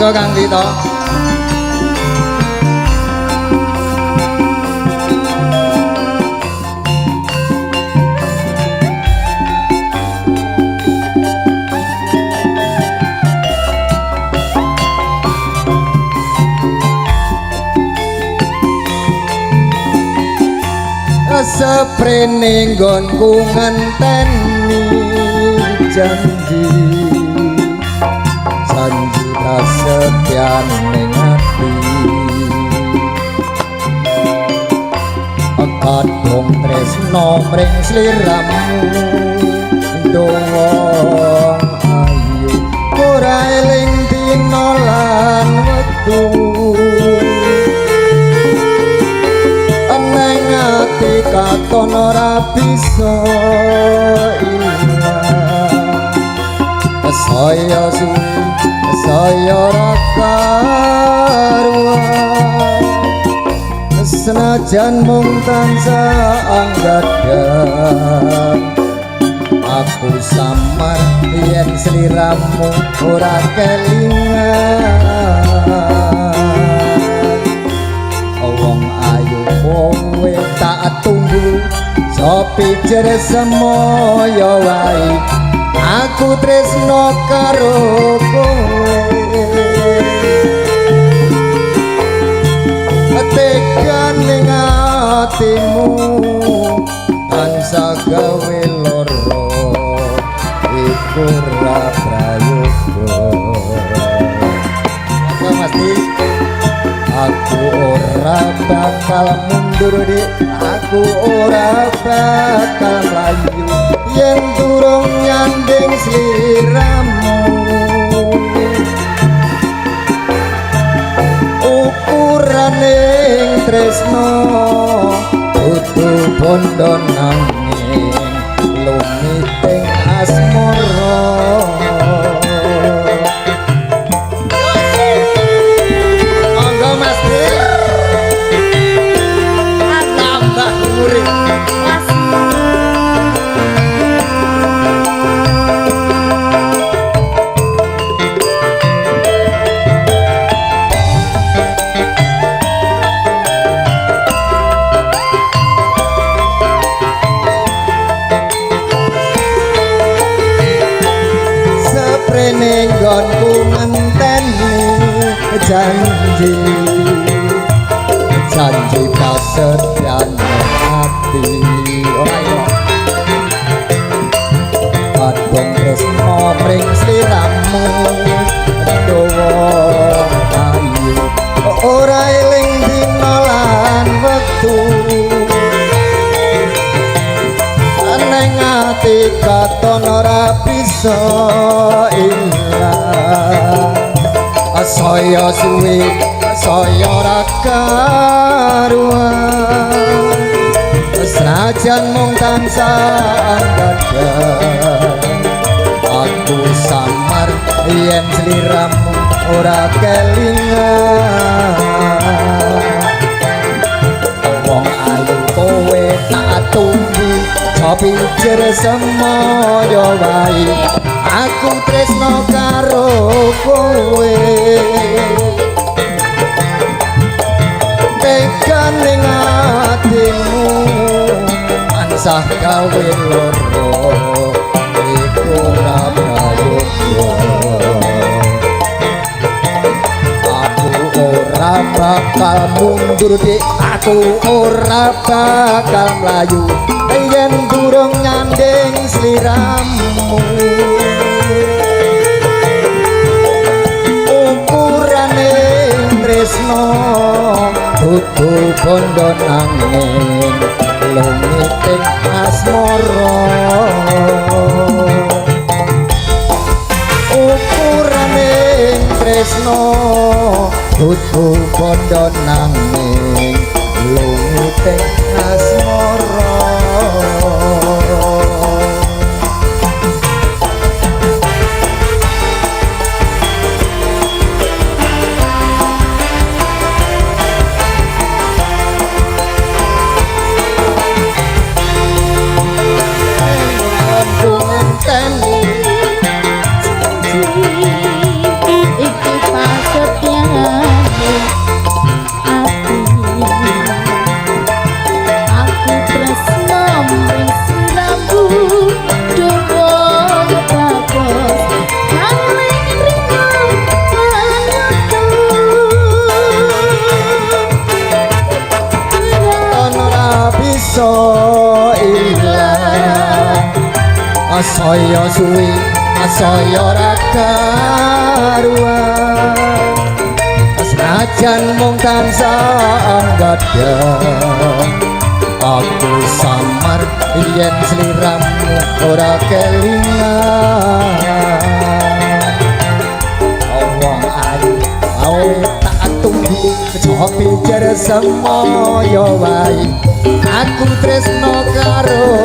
monggo Kang Tito. Seprene nggonku ngenteni janji janji prasetyan ning ati kadung tresno mring sliramu dong ayu ora eling dina lan wektu katon ora bisa ilang saya suwi saya ora karuan senajan mung tansah anggadhan aku samar yen sliramu ora kelingan wong ayu kowe tak tunggu sopijer semoyo wae aku tresno karo kowe tekan ning atimu tansah gawe loro iku ora prayoga mesti aku ora bakal mundur dik aku ora bakal mlayu yen durung nyanding sliramu ukuraning tresno kudu bondo nanging lumiting asmara nggonku ngenteni janji janji prasetyan ati ayo kadung tresno mring sliramu dawa ayu ora eling dina lan wektu neng ati katon ora bisa saya suwi saya ora karuan senajan mung tansah anggadhan aku samar yen sliramu ora kelingan wong ayu kowe tak tunggu pijer semoyo wae aku tresno karo kowe tekan ning atimu tansah gawe loro iku ora prayoga aku ora bakal mundur dik aku ora bakal mlayu yen durung nyanding sliramu ukurane tresno kudu bondo nanging lumiting asmara ukurane tresno kudu bondo nanging lumiting asmara iki pas ilang saya suwi saya ra karuan senajan mung tansah anggadang aku samar yen sliramu ora kelingan wong ayu awe tak tunggu coba pikir semoyo wae aku tresno karo